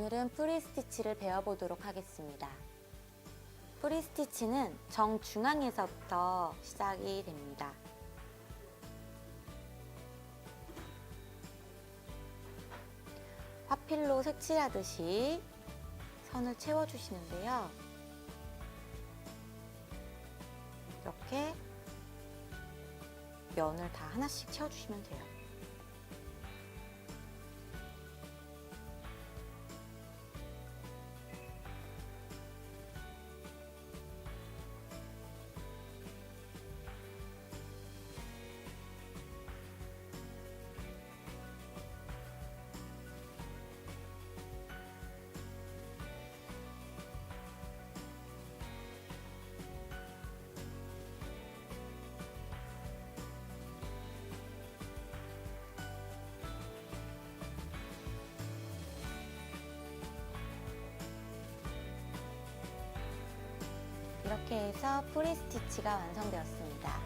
오늘은 프리스티치를 배워보도록 하겠습니다. 프리스티치는 정중앙에서부터 시작이 됩니다. 화필로 색칠하듯이 선을 채워주시는데요. 이렇게 면을 다 하나씩 채워주시면 돼요. 이렇게 해서 프리스티치가 완성되었습니다.